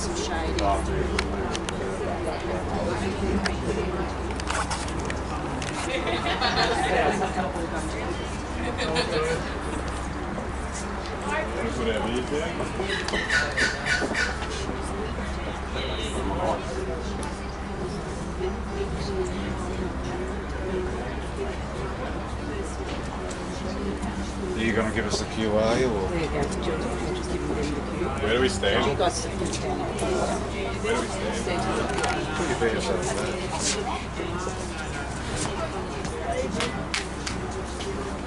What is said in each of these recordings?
some shade. Whatever you do. Are you going to give us the QA or? There you go. Just give them the cue. Where do we stand? You guys sit down. Where do we stand? Put your feet yourself there.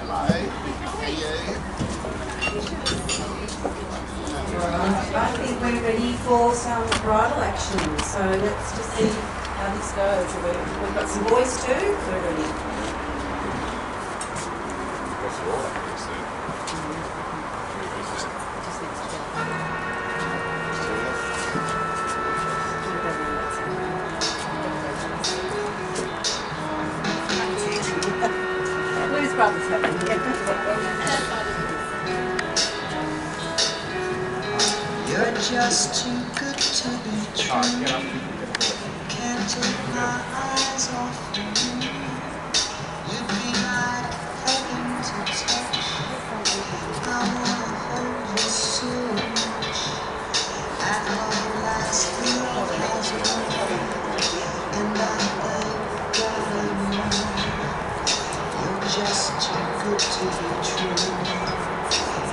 Hello. How are you? I think we're ready for some bridal action, so let's just see how this goes. We've got some boys too, we're ready. What's the order? Blues Brothers happening. You're just too good to be true. Can't take my eyes off you. You'd be like heaven to touch. I wanna hold you so much. At long last, love has won, and I gotta know. You're just too good to be true.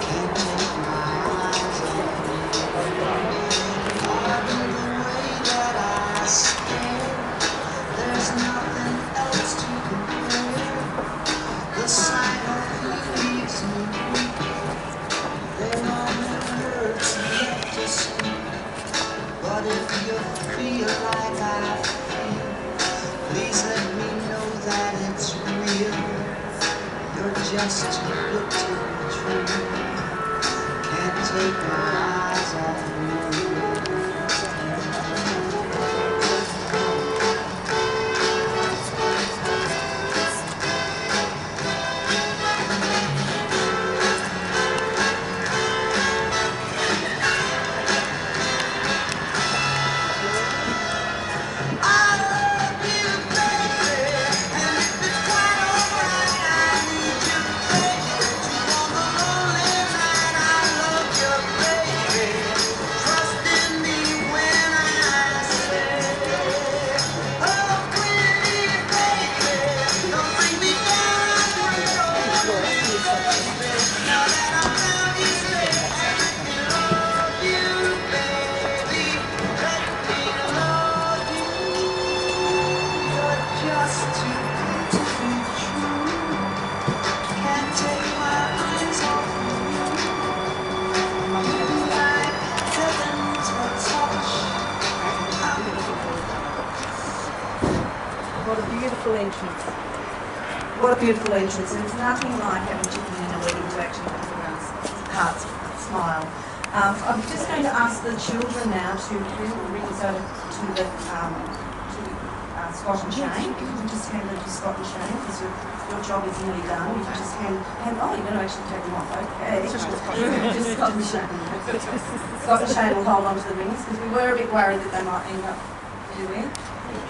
Can't take my eyes off you. There's nothing else to compare. The sight of you leaves me weak. Then all it hurts left to speak. But if you feel like I feel, please let me know that it's real. You're just too good to be true. Can't take my eyes off you. What a beautiful entrance. What a beautiful entrance. There's nothing like having chicken in a wedding to actually make everyone's hearts smile. I'm just going to ask the children now to bring the rings over to the Scott and Shane. You can just hand them to Scott and Shane because your job is nearly done. You can just hand oh, you're going to actually take them off. Okay. Just Scott and Shane. Scott and Shane will hold on to the rings because we were a bit worried that they might end up anywhere.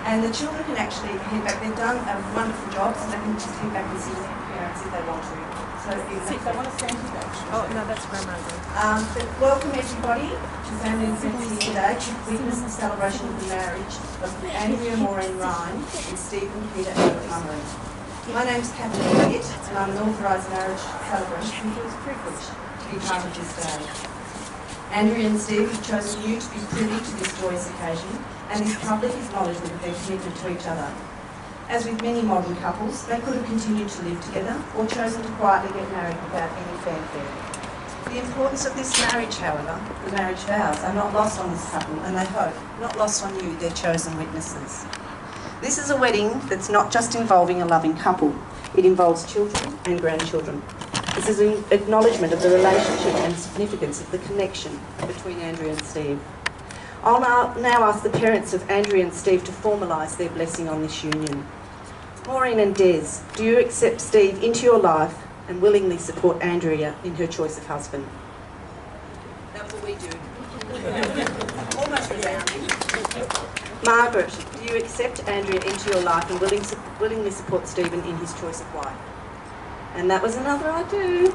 And the children can actually head back. They've done a wonderful job, so they can just head back and see their parents if they want to. So if they want to stand here, Oh, no, that's Grandma. but welcome everybody to Family and Friends here today to witness the celebration of the marriage of Andrea, Maureen Ryan and Stephen Peter Albert Mummery. My name's Captain Elliott and I'm an authorised marriage celebrant who feels privileged to be part of this day. Andrea and Steve have chosen you to be privy to this joyous occasion and this public acknowledgement of their commitment to each other. As with many modern couples, they could have continued to live together or chosen to quietly get married without any fanfare. The importance of this marriage, however, the marriage vows, are not lost on this couple and they hope not lost on you, their chosen witnesses. This is a wedding that's not just involving a loving couple, it involves children and grandchildren. This is an acknowledgement of the relationship and significance of the connection between Andrea and Steve. I'll now ask the parents of Andrea and Steve to formalise their blessing on this union. Maureen and Des, do you accept Steve into your life and willingly support Andrea in her choice of husband? That's what we do. Almost resounding. Margaret, do you accept Andrea into your life and willingly support Stephen in his choice of wife? And that was another I do.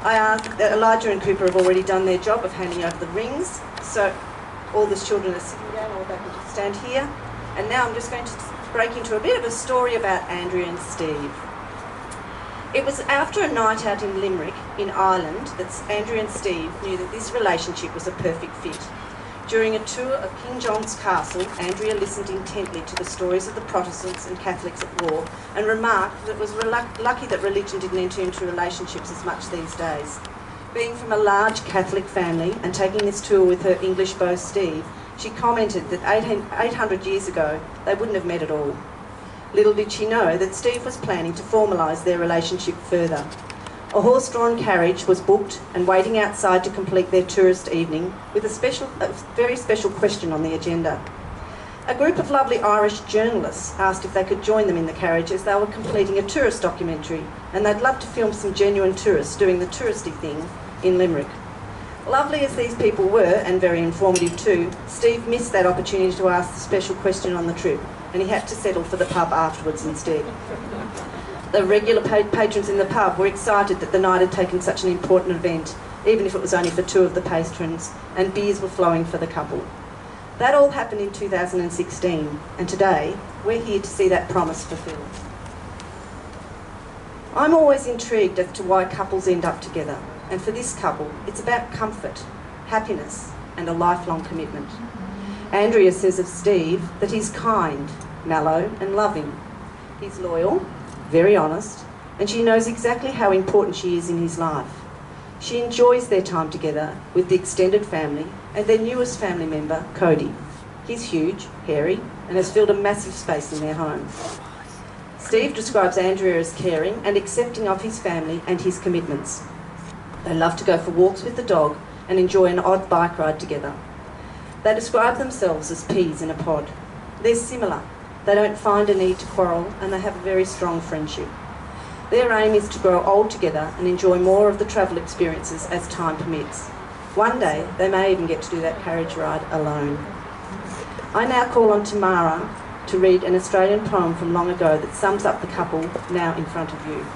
I asked that Elijah and Cooper have already done their job of handing over the rings, so all the children are sitting down, or they can just stand here. And now I'm just going to break into a bit of a story about Andrea and Steve. It was after a night out in Limerick, in Ireland, that Andrea and Steve knew that this relationship was a perfect fit. During a tour of King John's castle, Andrea listened intently to the stories of the Protestants and Catholics at war and remarked that it was lucky that religion didn't enter into relationships as much these days. Being from a large Catholic family and taking this tour with her English beau Steve, she commented that 800 years ago they wouldn't have met at all. Little did she know that Steve was planning to formalise their relationship further. A horse-drawn carriage was booked and waiting outside to complete their tourist evening with a very special question on the agenda. A group of lovely Irish journalists asked if they could join them in the carriage as they were completing a tourist documentary, and they'd love to film some genuine tourists doing the touristy thing in Limerick. Lovely as these people were, and very informative too, Steve missed that opportunity to ask the special question on the trip, and he had to settle for the pub afterwards instead. The regular patrons in the pub were excited that the night had taken such an important event, even if it was only for two of the patrons, and beers were flowing for the couple. That all happened in 2016, and today we're here to see that promise fulfilled. I'm always intrigued as to why couples end up together, and for this couple, it's about comfort, happiness, and a lifelong commitment. Andrea says of Steve that he's kind, mellow, and loving. He's loyal, very honest, and she knows exactly how important she is in his life. She enjoys their time together with the extended family and their newest family member, Cody. He's huge, hairy, and has filled a massive space in their home. Steve describes Andrea as caring and accepting of his family and his commitments. They love to go for walks with the dog and enjoy an odd bike ride together. They describe themselves as peas in a pod. They're similar. They don't find a need to quarrel, and they have a very strong friendship. Their aim is to grow old together and enjoy more of the travel experiences as time permits. One day, they may even get to do that carriage ride alone. I now call on Tamara to read an Australian poem from long ago that sums up the couple now in front of you.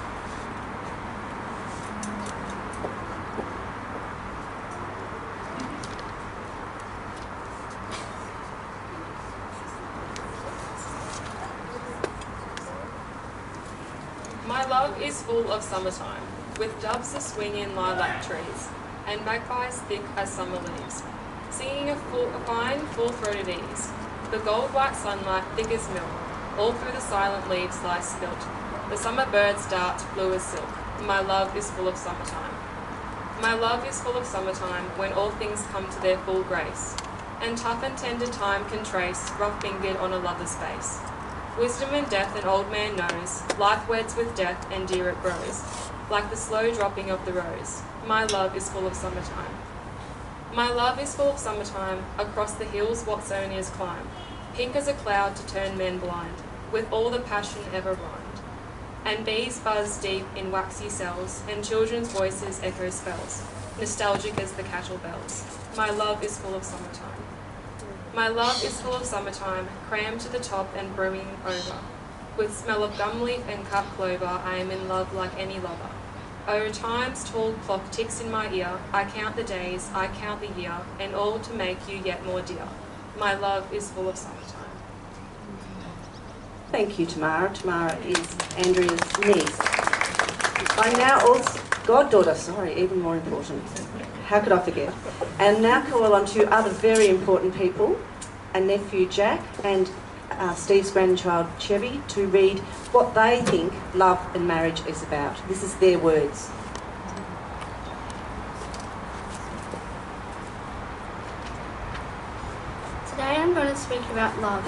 My love is full of summertime, with doves a-swing in lilac trees, and magpies thick as summer leaves, singing a fine, full-throated ease. The gold-white sunlight, thick as milk, all through the silent leaves lies spilt. The summer birds dart, blue as silk. My love is full of summertime. My love is full of summertime, when all things come to their full grace, and tough and tender time can trace, rough-fingered on a lover's face. Wisdom and death an old man knows, life weds with death and dear it grows, like the slow dropping of the rose. My love is full of summertime. My love is full of summertime, across the hills Watsonia's climb, pink as a cloud to turn men blind, with all the passion ever rhymed. And bees buzz deep in waxy cells, and children's voices echo spells, nostalgic as the cattle bells. My love is full of summertime. My love is full of summertime, crammed to the top and brimming over. With smell of gum leaf and cut clover, I am in love like any lover. Oh, time's tall clock ticks in my ear, I count the days, I count the year, and all to make you yet more dear. My love is full of summertime. Thank you, Tamara. Tamara is Andrea's niece. I now also, goddaughter, sorry, even more important. How could I forget? And now call on two other very important people, a nephew Jack and Steve's grandchild Chevy, to read what they think love and marriage is about. This is their words. Today I'm going to speak about love.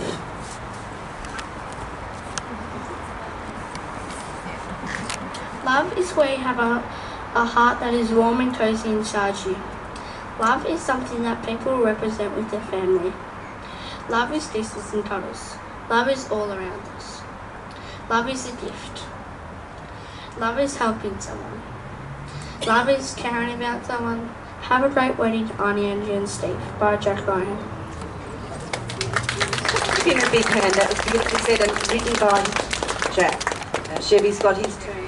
Love is where you have a heart that is warm and cozy inside you. Love is something that people represent with their family. Love is kisses and cuddles. Love is all around us. Love is a gift. Love is helping someone. Love is caring about someone, Have a Great Wedding, Arnie, Andrea and Steve by Jack Ryan. Give him a big hand. That was beautifully said and written by Jack. Chevy's got his turn.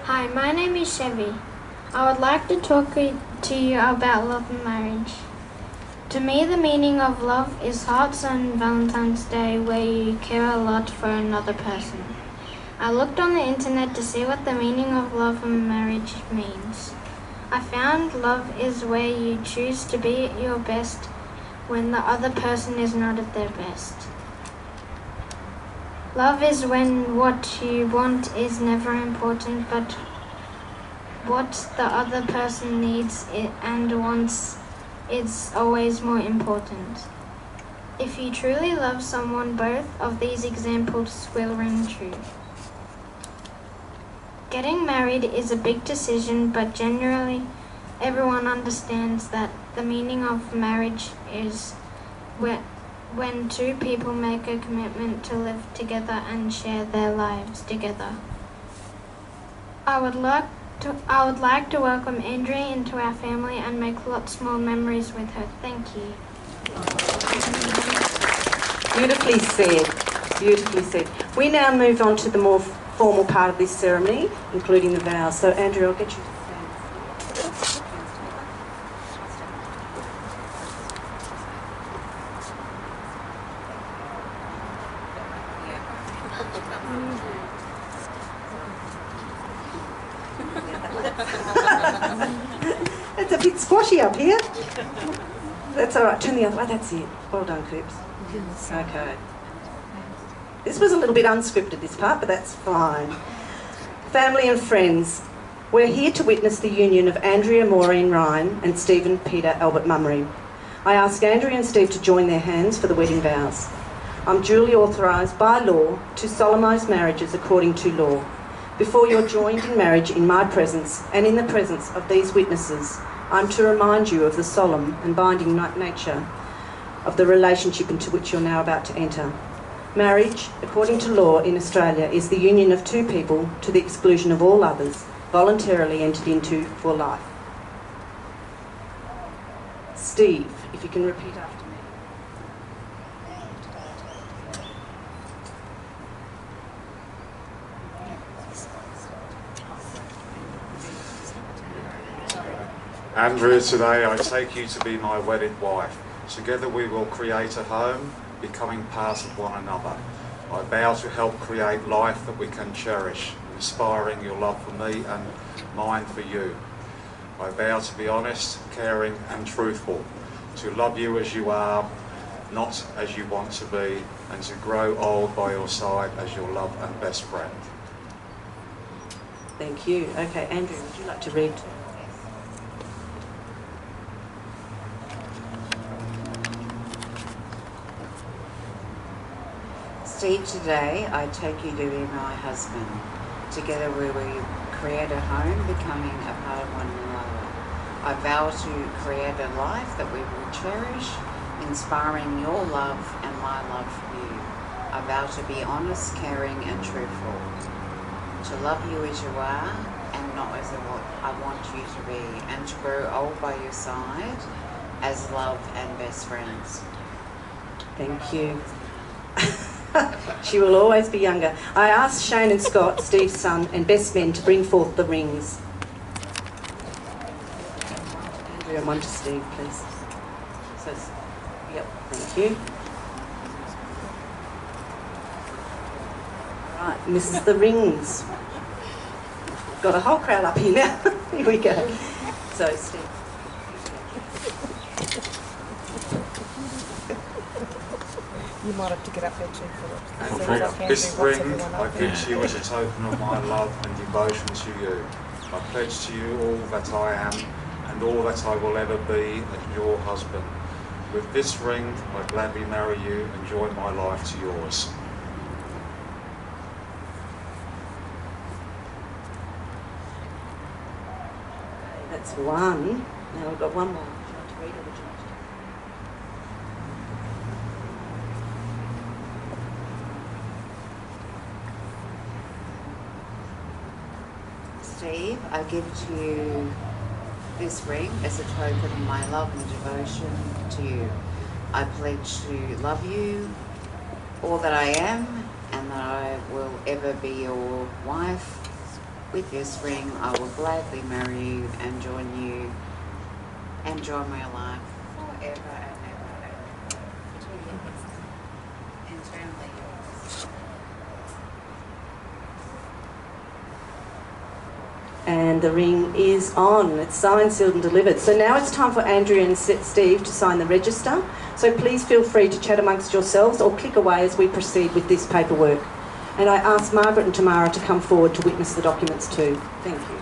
Hi, my name is Chevy. I would like to talk to you about love and marriage. To me, the meaning of love is hearts on Valentine's Day where you care a lot for another person. I looked on the internet to see what the meaning of love and marriage means. I found love is where you choose to be at your best when the other person is not at their best. Love is when what you want is never important, but what the other person needs and wants is always more important. If you truly love someone, both of these examples will ring true. Getting married is a big decision, but generally everyone understands that the meaning of marriage is when two people make a commitment to live together and share their lives together. I would like to welcome Andrea into our family and make lots more memories with her. Thank you. Beautifully said. Beautifully said. We now move on to the more formal part of this ceremony, including the vows. So, Andrea, I'll get you to stand. It's a bit squashy up here. That's all right. Turn the other way. That's it. Well done, Coops. Okay. This was a little bit unscripted, this part, but that's fine. Family and friends, we're here to witness the union of Andrea Maureen Ryan and Stephen Peter Albert Mummery. I ask Andrea and Steve to join their hands for the wedding vows. I'm duly authorised by law to solemnise marriages according to law. Before you're joined in marriage in my presence and in the presence of these witnesses, I'm to remind you of the solemn and binding nature of the relationship into which you're now about to enter. Marriage, according to law in Australia, is the union of two people to the exclusion of all others, voluntarily entered into for life. Steve, if you can repeat after me. Andrea, today I take you to be my wedded wife. Together we will create a home, becoming part of one another. I vow to help create life that we can cherish, inspiring your love for me and mine for you. I vow to be honest, caring and truthful, to love you as you are, not as you want to be, and to grow old by your side as your love and best friend. Thank you. Okay, Andrea, would you like to read? Steve, today I take you to be my husband. Together we will create a home, becoming a part of one another. I vow to create a life that we will cherish, inspiring your love and my love for you. I vow to be honest, caring and truthful. To love you as you are and not as I want you to be, and to grow old by your side as love and best friends. Thank you. She will always be younger. I ask Shane and Scott, Steve's son and best men, to bring forth the rings. Andrea, one to Steve, please. So, yep, thank you. Right, and this is the rings. Got a whole crowd up here now. Here we go. So, Steve. You might have to get up there too, Philip. Andrea, this ring I give to you as a token of my love and devotion to you. I pledge to you all that I am and all that I will ever be as your husband. With this ring, I gladly marry you and join my life to yours. That's one. Now we've got one more. Would you like to read it or would you like Steve, I give to you this ring as a token of my love and devotion to you. I pledge to love you, all that I am, and that I will ever be your wife. With this ring, I will gladly marry you and join you and join my life forever and ever and ever. Eternally yours. And the ring is on. It's signed, sealed and delivered. So now it's time for Andrea and Steve to sign the register. So please feel free to chat amongst yourselves or click away as we proceed with this paperwork. And I ask Margaret and Tamara to come forward to witness the documents too. Thank you.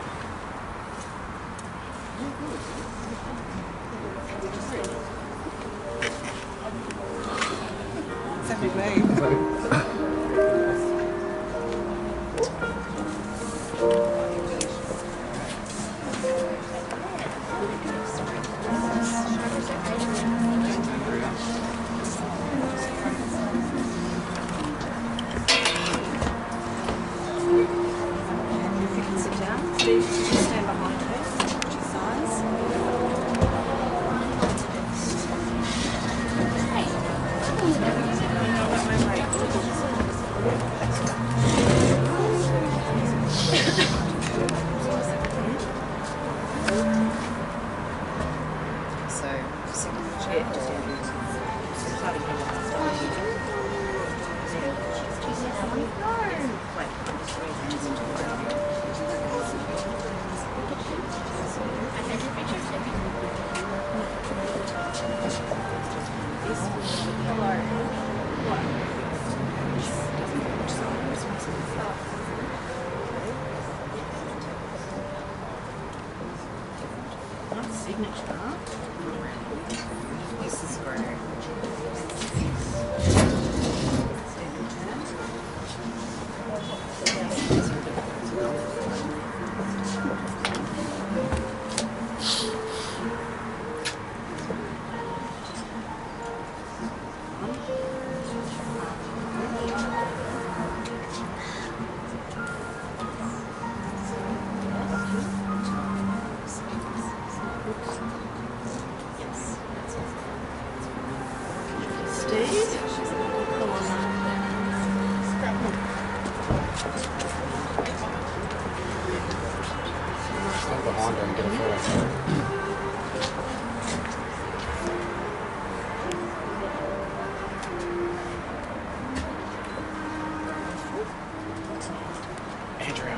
This is great. Stand behind her and get a photo. Andrea.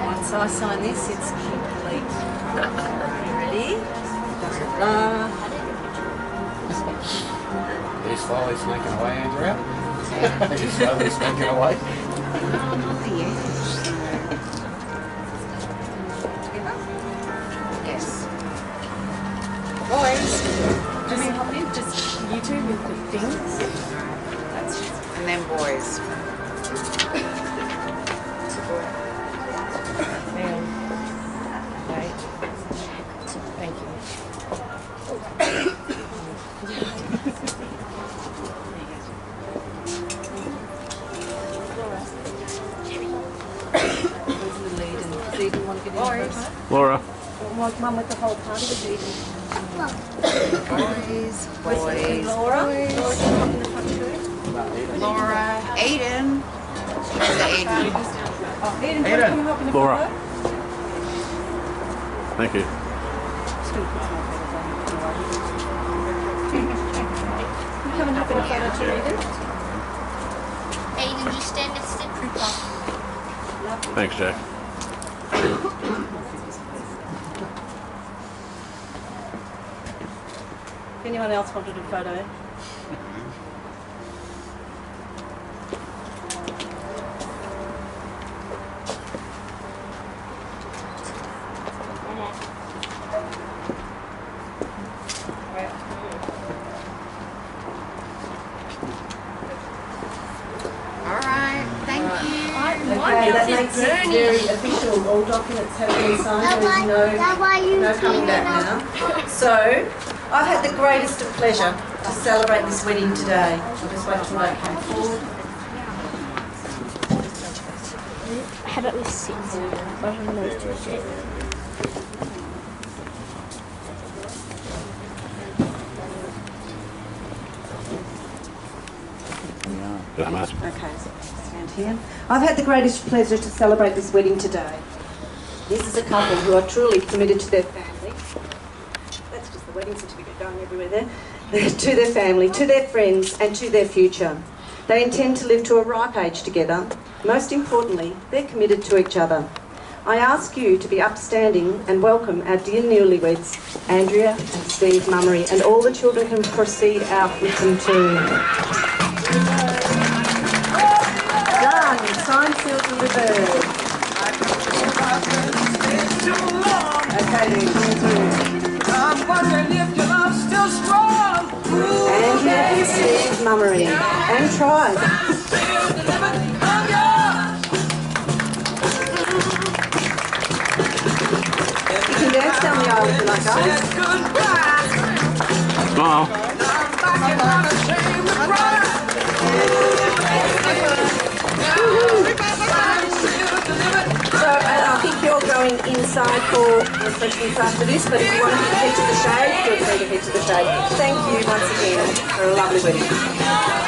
Once I sign this, it's complete. Ready? Are you slowly sneaking away, Andrea? Are you slowly sneaking away? Yes. Boys, just hop in, just you two with the things. That's And then boys. Wait. Thank you. Laura. Mum with the whole party was eating. Boys. Laura? Laura, can you hop in the front too? Laura. Aiden. Where's Aiden? Oh, Aiden, can you hop in the Laura. front? Thank you. Come and hop in the photo too, Aiden. Aiden, just stand at the trooper. Lovely. Thanks, Jack. If anyone else wanted a photo. Okay, that makes it very official. All documents have been signed. There is no coming back now. So, I've had the greatest of pleasure to celebrate this wedding today. I'll just wait till they come forward. How about we sit on those two chairs? Okay, so stand here. I've had the greatest pleasure to celebrate this wedding today. This is a couple who are truly committed to their family. That's just the wedding certificate going everywhere there. To their family, to their friends, and to their future. They intend to live to a ripe age together. Most importantly, they're committed to each other. I ask you to be upstanding and welcome our dear newlyweds, Andrea and Steve Mummery, and all the children can proceed out with them too. Done. Signed, sealed, delivered. Okay, then, coming through. Andrea and Steve Mummery. And Tribe. You can dance down the aisle if you like, guys. Smile. So, I think you're going inside for refreshments after this, but if you want to head to the shade, feel free to head to the shade. Thank you once again for a lovely wedding.